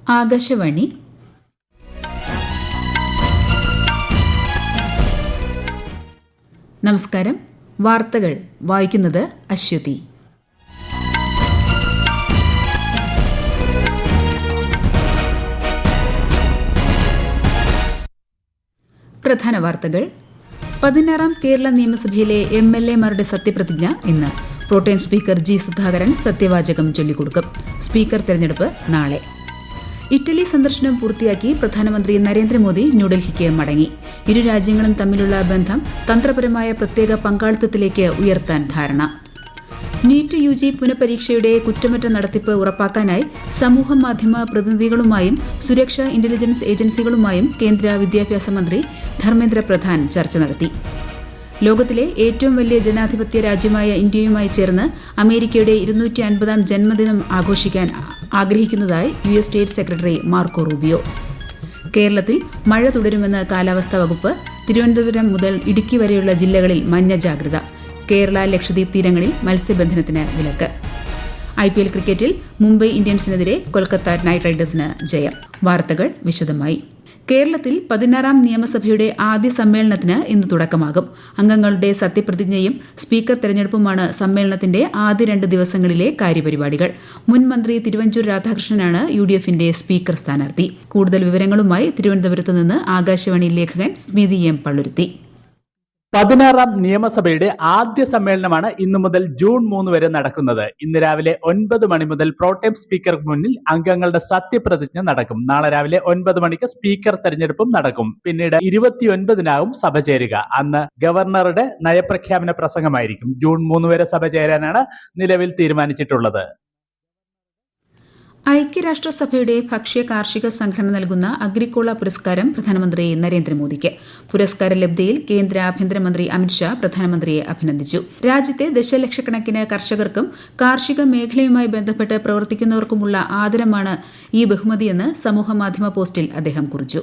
ആകാശവാണി. നമസ്കാരം. വാർത്തകൾ വായിക്കുന്നത് അശ്വതി. പ്രധാന വാർത്തകൾ. 16ാം കേരള നിയമസഭയിലെ MLA-മാരുടെ സത്യപ്രതിജ്ഞ ഇന്ന്. പ്രോടേം സ്പീക്കർ ജി സുധാകരൻ സത്യവാചകം ചൊല്ലിക്കൊടുക്കും. സ്പീക്കർ തെരഞ്ഞെടുപ്പ് നാളെ. ഇറ്റലി സന്ദർശനം പൂർത്തിയാക്കി പ്രധാനമന്ത്രി നരേന്ദ്രമോദി ന്യൂഡൽഹിക്ക് മടങ്ങി. ഇരു രാജ്യങ്ങളും തമ്മിലുള്ള ബന്ധം തന്ത്രപരമായ പ്രത്യേക പങ്കാളിത്തത്തിലേക്ക് ഉയർത്താൻ ധാരണ. നീറ്റ് UG പുനഃപരീക്ഷയുടെ കുറ്റമറ്റ നടത്തിപ്പ് ഉറപ്പാക്കാനായി സമൂഹമാധ്യമ പ്രതിനിധികളുമായും സുരക്ഷാ ഇന്റലിജൻസ് ഏജൻസികളുമായും കേന്ദ്ര വിദ്യാഭ്യാസ മന്ത്രി ധർമ്മേന്ദ്ര പ്രധാൻ ചർച്ച നടത്തി. ലോകത്തിലെ ഏറ്റവും വലിയ ജനാധിപത്യ രാജ്യമായ ഇന്ത്യയുമായി ചേർന്ന് അമേരിക്കയുടെ 250ാം ജന്മദിനം ആഘോഷിക്കാൻ ആഗ്രഹിക്കുന്നതായി US state secretary Marco Rubio. കേരളത്തിൽ മഴ തുടരുമെന്ന് കാലാവസ്ഥാ വകുപ്പ്. തിരുവനന്തപുരം മുതൽ ഇടുക്കി വരെയുള്ള ജില്ലകളിൽ മഞ്ഞ ജാഗ്രത. കേരള ലക്ഷദ്വീപ് തീരങ്ങളിൽ മത്സ്യബന്ധനത്തിന് വിലക്ക്. IPL ക്രിക്കറ്റിൽ മുംബൈ ഇന്ത്യൻസിനെതിരെ കൊൽക്കത്ത നൈറ്റ് റൈഡേഴ്സിന് ജയം. വാർത്തകൾ വിശദമായി. കേരളത്തിൽ 16ാം നിയമസഭയുടെ ആദ്യ സമ്മേളനത്തിന് ഇന്ന് തുടക്കമാകും. അംഗങ്ങളുടെ സത്യപ്രതിജ്ഞയും സ്പീക്കർ തെരഞ്ഞെടുപ്പുമാണ് സമ്മേളനത്തിന്റെ ആദ്യ 2 ദിവസങ്ങളിലെ കാര്യപരിപാടികൾ. മുൻ മന്ത്രി തിരുവഞ്ചൂർ രാധാകൃഷ്ണനാണ് UDFന്റെ സ്പീക്കർ സ്ഥാനാർത്ഥി. കൂടുതൽ വിവരങ്ങളുമായി തിരുവനന്തപുരത്ത് നിന്ന് ആകാശവാണി ലേഖകൻ സ്മിതി M. പള്ളുരുത്തി. 16ാം നിയമസഭയുടെ ആദ്യ സമ്മേളനമാണ് ഇന്നു മുതൽ ജൂൺ 3 വരെ നടക്കുന്നത്. ഇന്ന് രാവിലെ 9 മണി മുതൽ പ്രോടേം സ്പീക്കർക്ക് മുന്നിൽ അംഗങ്ങളുടെ സത്യപ്രതിജ്ഞ നടക്കും. നാളെ രാവിലെ 9 മണിക്ക് സ്പീക്കർ തെരഞ്ഞെടുപ്പും നടക്കും. പിന്നീട് 29-നാവും സഭ ചേരുക. അന്ന് ഗവർണറുടെ നയപ്രഖ്യാപന പ്രസംഗമായിരിക്കും. ജൂൺ 3 വരെ സഭ ചേരാനാണ് നിലവിൽ തീരുമാനിച്ചിട്ടുള്ളത്. ഐക്യരാഷ്ട്രസഭയുടെ ഭക്ഷ്യ കാർഷിക സംഘടന നൽകുന്ന അഗ്രിക്കോള പുരസ്കാരം പ്രധാനമന്ത്രി നരേന്ദ്രമോദിക്ക്. പുരസ്കാര ലബ്ധിയിൽ കേന്ദ്ര ആഭ്യന്തരമന്ത്രി അമിത്ഷാ പ്രധാനമന്ത്രിയെ അഭിനന്ദിച്ചു. രാജ്യത്തെ ദശലക്ഷക്കണക്കിന് കർഷകർക്കും കാർഷിക മേഖലയുമായി ബന്ധപ്പെട്ട് പ്രവർത്തിക്കുന്നവർക്കുമുള്ള ആദരമാണ് ഈ ബഹുമതിയെന്ന് സമൂഹമാധ്യമ പോസ്റ്റിൽ അദ്ദേഹം കുറിച്ചു.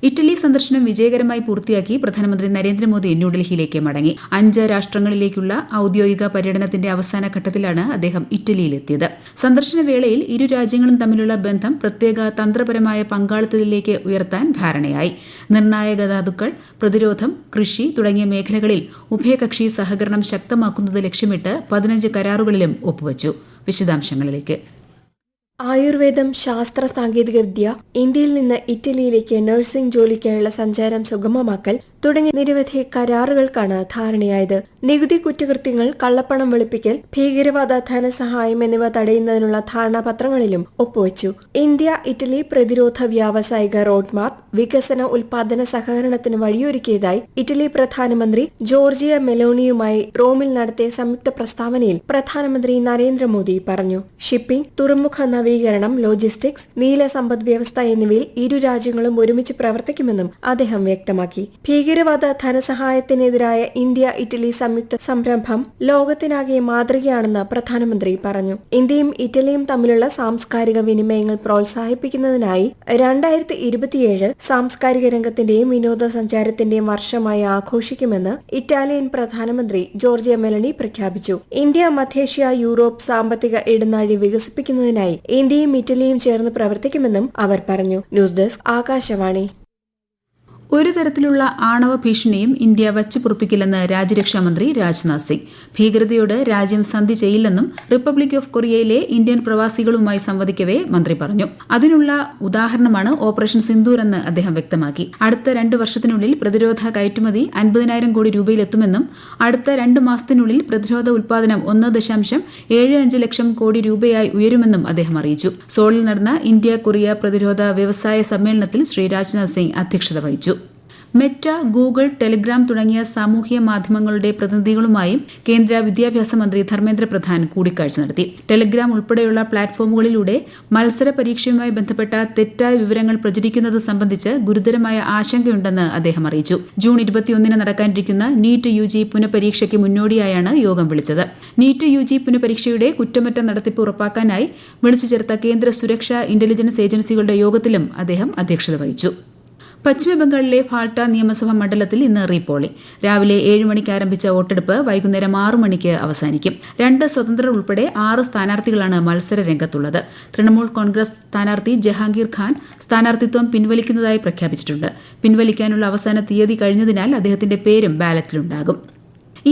ഇറ്റലി സന്ദർശനം വിജയകരമായി പൂർത്തിയാക്കി പ്രധാനമന്ത്രി നരേന്ദ്രമോദി ന്യൂഡൽഹിയിലേക്ക് മടങ്ങി. 5 രാഷ്ട്രങ്ങളിലേക്കുള്ള ഔദ്യോഗിക പര്യടനത്തിന്റെ അവസാന ഘട്ടത്തിലാണ് അദ്ദേഹം ഇറ്റലിയിലെത്തിയത്. സന്ദർശന വേളയിൽ ഇരു രാജ്യങ്ങളും തമ്മിലുള്ള ബന്ധം പ്രത്യേക തന്ത്രപരമായ പങ്കാളിത്തത്തിലേക്ക് ഉയർത്താൻ ധാരണയായി. നിർണായക ധാതുക്കൾ, പ്രതിരോധം, കൃഷി തുടങ്ങിയ മേഖലകളിൽ ഉഭയകക്ഷി സഹകരണം ശക്തമാക്കുന്നത് ലക്ഷ്യമിട്ട് 15 കരാറുകളിലും ഒപ്പുവച്ചു. വിശദാംശങ്ങളിലേക്ക്. ആയുർവേദം, ശാസ്ത്ര സാങ്കേതികവിദ്യ, ഇന്ത്യയിൽ നിന്ന് ഇറ്റലിയിലേക്ക് നഴ്സിംഗ് ജോലിക്കായുള്ള സഞ്ചാരം സുഗമമാക്കൽ തുടങ്ങിയ നിരവധി കരാറുകൾക്കാണ് ധാരണയായത്. നികുതി കുറ്റകൃത്യങ്ങൾ, കള്ളപ്പണം വെളുപ്പിക്കൽ, ഭീകരവാദ ധനസഹായം എന്നിവ തടയുന്നതിനുള്ള ധാരണാപത്രങ്ങളിലും ഒപ്പുവച്ചു. ഇന്ത്യ ഇറ്റലി പ്രതിരോധ വ്യാവസായിക റോഡ് മാപ്പ് വികസന ഉൽപാദന സഹകരണത്തിന് വഴിയൊരുക്കിയതായി ഇറ്റലി പ്രധാനമന്ത്രി ജോർജിയ മെലോണിയുമായി റോമിൽ നടത്തിയ സംയുക്ത പ്രസ്താവനയിൽ പ്രധാനമന്ത്രി നരേന്ദ്രമോദി പറഞ്ഞു. ഷിപ്പിംഗ്, തുറമുഖ നവീകരണം, ലോജിസ്റ്റിക്സ്, നീല സമ്പദ് വ്യവസ്ഥ എന്നിവയിൽ ഇരു രാജ്യങ്ങളും ഒരുമിച്ച് പ്രവർത്തിക്കുമെന്നും അദ്ദേഹം വ്യക്തമാക്കി. ഭീകരവാദ ധനസഹായത്തിനെതിരായ ഇന്ത്യ ഇറ്റലി സംയുക്ത സംരംഭം ലോകത്തിനാകെ മാതൃകയാണെന്ന് പ്രധാനമന്ത്രി പറഞ്ഞു. ഇന്ത്യയും ഇറ്റലിയും തമ്മിലുള്ള സാംസ്കാരിക വിനിമയങ്ങൾ പ്രോത്സാഹിപ്പിക്കുന്നതിനായി 2027 സാംസ്കാരിക രംഗത്തിന്റെയും വിനോദസഞ്ചാരത്തിന്റെയും വർഷമായി ആഘോഷിക്കുമെന്ന് ഇറ്റാലിയൻ പ്രധാനമന്ത്രി ജോർജിയ മെലണി പ്രഖ്യാപിച്ചു. ഇന്ത്യ മധ്യേഷ്യ യൂറോപ്പ് സാമ്പത്തിക ഇടനാഴി വികസിപ്പിക്കുന്നതിനായി ഇന്ത്യയും ഇറ്റലിയും ചേർന്ന് പ്രവർത്തിക്കുമെന്നും അവർ പറഞ്ഞു. News desk Akashvani. ഒരു തരത്തിലുള്ള ആണവ ഭീഷണിയും ഇന്ത്യ വച്ചുപൊറുപ്പിക്കില്ലെന്ന് രാജ്യരക്ഷാമന്ത്രി രാജ്നാഥ് സിംഗ്. ഭീകരതയോട് രാജ്യം സന്ധി ചെയ്യില്ലെന്നും റിപ്പബ്ലിക് ഓഫ് കൊറിയയിലെ ഇന്ത്യൻ പ്രവാസികളുമായി സംവദിക്കവേ മന്ത്രി പറഞ്ഞു. അതിനുള്ള ഉദാഹരണമാണ് ഓപ്പറേഷൻ സിന്ദൂർ എന്ന് അദ്ദേഹം വ്യക്തമാക്കി. അടുത്ത 2 വർഷത്തിനുള്ളിൽ പ്രതിരോധ കയറ്റുമതി 50,000 കോടി രൂപയിലെത്തുമെന്നും അടുത്ത 2 മാസത്തിനുള്ളിൽ പ്രതിരോധ ഉൽപാദനം 1.75 ലക്ഷം കോടി രൂപയായി ഉയരുമെന്നും അദ്ദേഹം അറിയിച്ചു. സോളിൽ നടന്ന ഇന്ത്യ കൊറിയ പ്രതിരോധ വ്യവസായ സമ്മേളനത്തിൽ ശ്രീ രാജ്നാഥ് സിംഗ് അധ്യക്ഷത വഹിച്ചു. മെറ്റ, ഗൂഗിൾ, ടെലിഗ്രാം തുടങ്ങിയ സാമൂഹ്യ മാധ്യമങ്ങളുടെ പ്രതിനിധികളുമായും കേന്ദ്ര വിദ്യാഭ്യാസ മന്ത്രി ധർമ്മേന്ദ്ര പ്രധാൻ കൂടിക്കാഴ്ച നടത്തി. ടെലിഗ്രാം ഉൾപ്പെടെയുള്ള പ്ലാറ്റ്ഫോമുകളിലൂടെ മത്സര പരീക്ഷയുമായി ബന്ധപ്പെട്ട തെറ്റായ വിവരങ്ങൾ പ്രചരിക്കുന്നത് സംബന്ധിച്ച് ഗുരുതരമായ ആശങ്കയുണ്ടെന്ന് അദ്ദേഹം അറിയിച്ചു. ജൂൺ 21 നടക്കാനിരിക്കുന്ന നീറ്റ് UG പുനഃപരീക്ഷയ്ക്ക് മുന്നോടിയായാണ് യോഗം വിളിച്ചത്. നീറ്റ് UG പുനഃപരീക്ഷയുടെ കുറ്റമറ്റ നടത്തിപ്പ് ഉറപ്പാക്കാനായി വിളിച്ചു ചേർത്ത കേന്ദ്ര സുരക്ഷാ ഇന്റലിജൻസ് ഏജൻസികളുടെ യോഗത്തിലും അദ്ദേഹം അധ്യക്ഷത വഹിച്ചു. പശ്ചിമബംഗാളിലെ ഫാൾട്ട നിയമസഭാ മണ്ഡലത്തിൽ ഇന്ന് റീപോളിംഗ്. രാവിലെ 7 മണിക്ക് ആരംഭിച്ച വോട്ടെടുപ്പ് വൈകുന്നേരം 6 മണിക്ക് അവസാനിക്കും. 2 സ്വതന്ത്രർ ഉൾപ്പെടെ 6 സ്ഥാനാർത്ഥികളാണ് മത്സര രംഗത്തുള്ളത്. തൃണമൂൽ കോൺഗ്രസ് സ്ഥാനാർത്ഥി ജഹാംഗീർ ഖാൻ സ്ഥാനാർത്ഥിത്വം പിൻവലിക്കുന്നതായി പ്രഖ്യാപിച്ചിട്ടുണ്ട്. പിൻവലിക്കാനുള്ള അവസാന തീയതി കഴിഞ്ഞതിനാൽ അദ്ദേഹത്തിന്റെ പേരും ബാലറ്റിലുണ്ടാകും.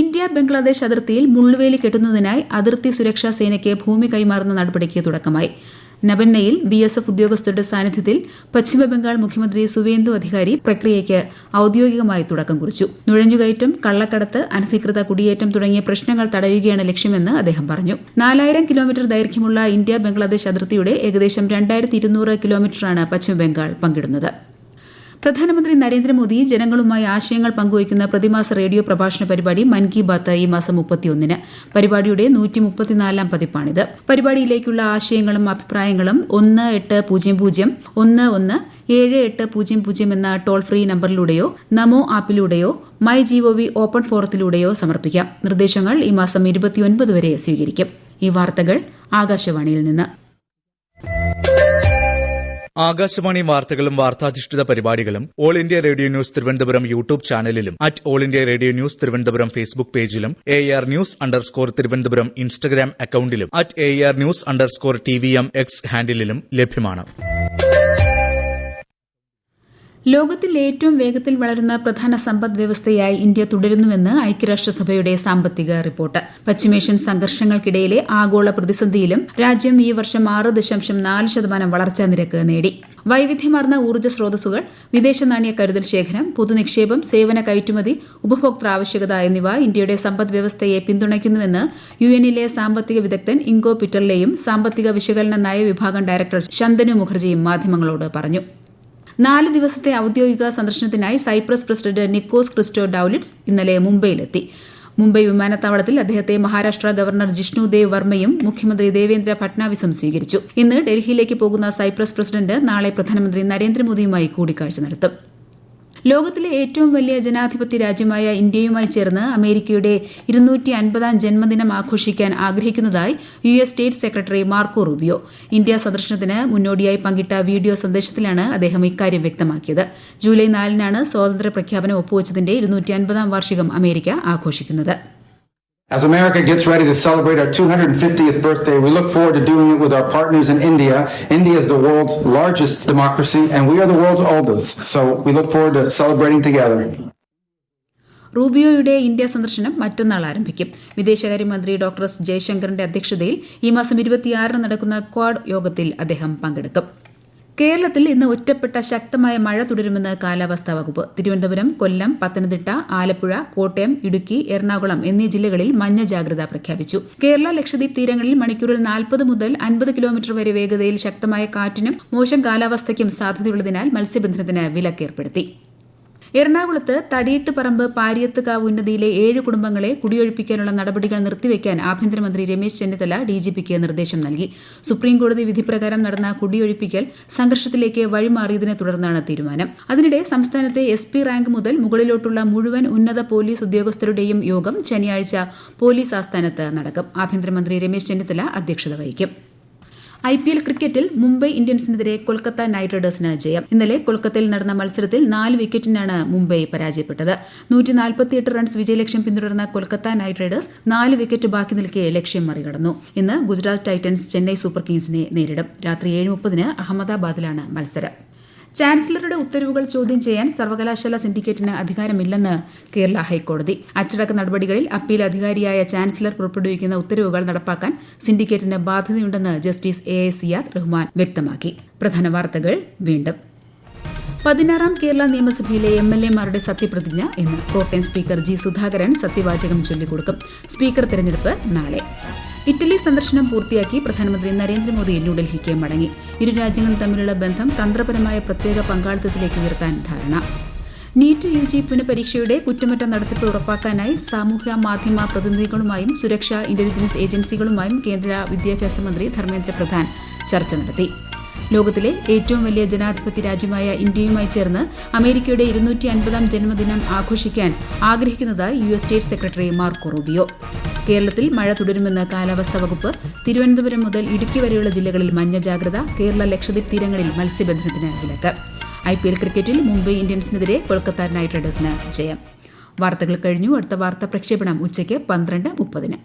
ഇന്ത്യ ബംഗ്ലാദേശ് അതിർത്തിയിൽ മുള്ളുവേലി കെട്ടുന്നതിനായി അതിർത്തി സുരക്ഷാ സേനയ്ക്ക് ഭൂമി കൈമാറുന്ന നടപടിക്ക് തുടക്കമായി. നബന്നയിൽ BSF ഉദ്യോഗസ്ഥരുടെ സാന്നിധ്യത്തിൽ പശ്ചിമബംഗാൾ മുഖ്യമന്ത്രി സുവേന്ദു അധികാരി പ്രക്രിയയ്ക്ക് ഔദ്യോഗികമായി തുടക്കം കുറിച്ചു. നുഴഞ്ഞുകയറ്റം, കള്ളക്കടത്ത്, അനധികൃത കുടിയേറ്റം തുടങ്ങിയ പ്രശ്നങ്ങൾ തടയുകയാണ് ലക്ഷ്യമെന്ന് അദ്ദേഹം പറഞ്ഞു. 4000 കിലോമീറ്റർ ദൈർഘ്യമുള്ള ഇന്ത്യ ബംഗ്ലാദേശ് അതിർത്തിയുടെ ഏകദേശം 2200 കിലോമീറ്ററാണ് പശ്ചിമബംഗാൾ പങ്കിടുന്നത്. പ്രധാനമന്ത്രി നരേന്ദ്രമോദി ജനങ്ങളുമായി ആശയങ്ങൾ പങ്കുവയ്ക്കുന്ന പ്രതിമാസ റേഡിയോ പ്രഭാഷണ പരിപാടി മൻ കി ബാത്ത് ഈ മാസം 31-ന്. പരിപാടിയുടെ 134-ാം പതിപ്പാണിത്. പരിപാടിയിലേക്കുള്ള ആശയങ്ങളും അഭിപ്രായങ്ങളും 1800117800 എന്ന ടോൾ ഫ്രീ നമ്പറിലൂടെയോ നമോ ആപ്പിലൂടെയോ MyGov ഓപ്പൺ ഫോറത്തിലൂടെയോ സമർപ്പിക്കാം. നിർദ്ദേശങ്ങൾ ഈ മാസം 29 വരെ സ്വീകരിക്കും. ഈ വാർത്തകൾ ആകാശവാണിയിൽ നിന്ന്. ആകാശവാണി വാർത്തകളും വാർത്താധിഷ്ഠിത പരിപാടികളും all India radio news Thiruvananthapuram YouTube ചാനലിലും all India radio news Thiruvananthapuram Facebook പേജിലും AR News_ തിരുവനന്തപുരം ഇൻസ്റ്റഗ്രാം അക്കൌണ്ടിലും AR News_TVM X ഹാൻഡിലും ലഭ്യമാണ്. ലോകത്തിൽ ഏറ്റവും വേഗത്തിൽ വളരുന്ന പ്രധാന സമ്പദ് വ്യവസ്ഥയായി ഇന്ത്യ തുടരുന്നുവെന്ന് ഐക്യരാഷ്ട്രസഭയുടെ സാമ്പത്തിക റിപ്പോർട്ട്. പശ്ചിമേഷ്യൻ സംഘർഷങ്ങൾക്കിടയിലെ ആഗോള പ്രതിസന്ധിയിലും രാജ്യം ഈ വർഷം 6.4% വളർച്ചാ നിരക്ക് നേടി. വൈവിധ്യമാർന്ന ഊർജ്ജ സ്രോതസ്സുകൾ, വിദേശ നാണ്യ കരുതൽ ശേഖരം, പൊതുനിക്ഷേപം, സേവന കയറ്റുമതി, ഉപഭോക്തൃ ആവശ്യകത എന്നിവ ഇന്ത്യയുടെ സമ്പദ് വ്യവസ്ഥയെ പിന്തുണയ്ക്കുന്നുവെന്ന് UN-ലെ സാമ്പത്തിക വിദഗ്ധൻ ഇംഗോ പിറ്റർലെയും സാമ്പത്തിക വിശകലന നയവിഭാഗം ഡയറക്ടർ ശന്തനു മുഖർജിയും മാധ്യമങ്ങളോട് പറഞ്ഞു. 4 ദിവസത്തെ ഔദ്യോഗിക സന്ദർശനത്തിനായി സൈപ്രസ് പ്രസിഡന്റ് നിക്കോസ് ക്രിസ്റ്റോ ഡൌലിറ്റ്സ് ഇന്നലെ മുംബൈയിലെത്തി. മുംബൈ വിമാനത്താവളത്തിൽ അദ്ദേഹത്തെ മഹാരാഷ്ട്ര ഗവർണർ ജിഷ്ണു ദേവ് വർമ്മയും മുഖ്യമന്ത്രി ദേവേന്ദ്ര ഫട്നാവിസും സ്വീകരിച്ചു. ഇന്ന് ഡൽഹിയിലേക്ക് പോകുന്ന സൈപ്രസ് പ്രസിഡന്റ് നാളെ പ്രധാനമന്ത്രി നരേന്ദ്രമോദിയുമായി കൂടിക്കാഴ്ച നടത്തും. ലോകത്തിലെ ഏറ്റവും വലിയ ജനാധിപത്യ രാജ്യമായ ഇന്ത്യയുമായി ചേർന്ന് അമേരിക്കയുടെ 250-ാം ജന്മദിനം ആഘോഷിക്കാൻ ആഗ്രഹിക്കുന്നതായി US state secretary Marco Rubio. India സന്ദർശനത്തിന് മുന്നോടിയായി പങ്കിട്ട വീഡിയോ സന്ദേശത്തിലാണ് അദ്ദേഹം ഇക്കാര്യം വ്യക്തമാക്കിയത്. ജൂലൈ 4-നാണ് സ്വാതന്ത്ര്യ പ്രഖ്യാപനം ഒപ്പുവച്ചതിന്റെ 250-ാം വാർഷികം അമേരിക്ക ആഘോഷിക്കുന്നത്. As America gets ready to celebrate our 250th birthday, we look forward to doing it with our partners in India. India is the world's largest democracy and we are the world's oldest. So we look forward to celebrating together. റൂബിയോയുടെ India സന്ദർശനം മറ്റന്നാൾ ആരംഭിക്കും. വിദേശകാര്യമന്ത്രി doctor S ജയശങ്കറിന്റെ അധ്യക്ഷതയിൽ ഈ മാസം 26-ന് നടക്കുന്ന quad യോഗത്തിൽ അദ്ദേഹം പങ്കെടുക്കും. കേരളത്തിൽ ഇന്ന് ഒറ്റപ്പെട്ട ശക്തമായ മഴ തുടരുമെന്ന് കാലാവസ്ഥാ വകുപ്പ്. തിരുവനന്തപുരം, കൊല്ലം, പത്തനംതിട്ട, ആലപ്പുഴ, കോട്ടയം, ഇടുക്കി, എറണാകുളം എന്നീ ജില്ലകളിൽ മഞ്ഞ ജാഗ്രത പ്രഖ്യാപിച്ചു. കേരള ലക്ഷദ്വീപ് തീരങ്ങളിൽ മണിക്കൂറിൽ 40 മുതൽ 50 കിലോമീറ്റർ വരെ വേഗതയിൽ ശക്തമായ കാറ്റിനും മോശം കാലാവസ്ഥയ്ക്കും സാധ്യതയുള്ളതിനാൽ മത്സ്യബന്ധനത്തിന് വിലക്കേർപ്പെടുത്തി. എറണാകുളത്ത് തടിയിട്ട് പറമ്പ് പാരിയത്തുകാവ് ഉന്നതിയിലെ 7 കുടുംബങ്ങളെ കുടിയൊഴിപ്പിക്കാനുള്ള നടപടികൾ നിർത്തിവെക്കാൻ ആഭ്യന്തരമന്ത്രി രമേശ് ചെന്നിത്തല DGPക്ക് നിർദ്ദേശം നൽകി. സുപ്രീംകോടതി വിധിപ്രകാരം നടന്ന കുടിയൊഴിപ്പിക്കൽ സംഘർഷത്തിലേക്ക് വഴിമാറിയതിനെ തുടർന്നാണ് തീരുമാനം. അതിനിടെ സംസ്ഥാനത്തെ SP റാങ്ക് മുതൽ മുകളിലോട്ടുള്ള മുഴുവൻ ഉന്നത പോലീസ് ഉദ്യോഗസ്ഥരുടെയും യോഗം ശനിയാഴ്ച പോലീസ് ആസ്ഥാനത്ത് നടക്കും. ആഭ്യന്തരമന്ത്രി രമേശ് ചെന്നിത്തല അധ്യക്ഷത വഹിക്കും. IPL ക്രിക്കറ്റിൽ മുംബൈ ഇന്ത്യൻസിനെതിരെ കൊൽക്കത്ത നൈറ്റ് റൈഡേഴ്സിന് ജയം. ഇന്നലെ കൊൽക്കത്തയിൽ നടന്ന മത്സരത്തിൽ 4 വിക്കറ്റിനാണ് മുംബൈ പരാജയപ്പെട്ടത്. 148 റൺസ് വിജയലക്ഷ്യം പിന്തുടർന്ന കൊൽക്കത്ത നൈറ്റ് റൈഡേഴ്സ് 4 വിക്കറ്റ് ബാക്കി നിൽക്കെ ലക്ഷ്യം മറികടന്നു. ഇന്ന് ഗുജറാത്ത് ടൈറ്റൻസ് ചെന്നൈ സൂപ്പർ കിങ്സിനെ നേരിടും. രാത്രി 7:30-ന് അഹമ്മദാബാദിലാണ് മത്സരം. ചാൻസലറുടെ ഉത്തരവുകൾ ചോദ്യം ചെയ്യാൻ സർവകലാശാല സിൻഡിക്കേറ്റിന് അധികാരമില്ലെന്ന് കേരള ഹൈക്കോടതി. അച്ചടക്ക നടപടികളിൽ അപ്പീൽ അധികാരിയായ ചാൻസലർ പുറപ്പെടുവിക്കുന്ന ഉത്തരവുകൾ നടപ്പാക്കാൻ സിൻഡിക്കേറ്റിന് ബാധ്യതയുണ്ടെന്ന് ജസ്റ്റിസ് AS സിയാദ് റഹ്മാൻ വ്യക്തമാക്കി. പ്രധാന വാർത്തകൾ വീണ്ടും. 16-ാം കേരള നിയമസഭയിലെ MLA-മാരുടെ സത്യപ്രതിജ്ഞ ഇന്ന്. പ്രോട്ടേം സ്പീക്കർ G സുധാകരൻ സത്യവാചകം ചൊല്ലിക്കൊടുക്കും. സ്പീക്കർ തെരഞ്ഞെടുപ്പ് നാളെ. ഇറ്റലി സന്ദർശനം പൂർത്തിയാക്കി പ്രധാനമന്ത്രി നരേന്ദ്രമോദി ന്യൂഡൽഹിക്ക് മടങ്ങി. ഇരു രാജ്യങ്ങളും തമ്മിലുള്ള ബന്ധം തന്ത്രപരമായ പ്രത്യേക പങ്കാളിത്തത്തിലേക്ക് ഉയർത്താൻ ധാരണ. നീറ്റ് UG പുനഃപരീക്ഷയുടെ കുറ്റമറ്റ നടത്തിപ്പ് ഉറപ്പാക്കാനായി സാമൂഹ്യ മാധ്യമ പ്രതിനിധികളുമായും സുരക്ഷാ ഇന്റലിജൻസ് ഏജൻസികളുമായും കേന്ദ്ര വിദ്യാഭ്യാസ മന്ത്രി ധർമ്മേന്ദ്ര പ്രധാൻ ചർച്ച നടത്തി. ലോകത്തിലെ ഏറ്റവും വലിയ ജനാധിപത്യ രാജ്യമായ ഇന്ത്യയുമായി ചേർന്ന് അമേരിക്കയുടെ 250-ാം ജന്മദിനം ആഘോഷിക്കാൻ ആഗ്രഹിക്കുന്നതായി US state secretary Marco Rubio. കേരളത്തിൽ മഴ തുടരുമെന്ന് കാലാവസ്ഥാ വകുപ്പ്. തിരുവനന്തപുരം മുതൽ ഇടുക്കി വരെയുള്ള ജില്ലകളിൽ മഞ്ഞ ജാഗ്രത. കേരള ലക്ഷദ്വീപ് തീരങ്ങളിൽ മത്സ്യബന്ധനത്തിന് വിലക്ക്. IPL ക്രിക്കറ്റിൽ മുംബൈ ഇന്ത്യൻസിനെതിരെ കൊൽക്കത്ത നൈറ്റ് റൈഡേഴ്സിന് ജയം. വാർത്തകൾ കഴിഞ്ഞു. അടുത്ത വാർത്താ പ്രക്ഷേപണം ഉച്ചയ്ക്ക് 12:30.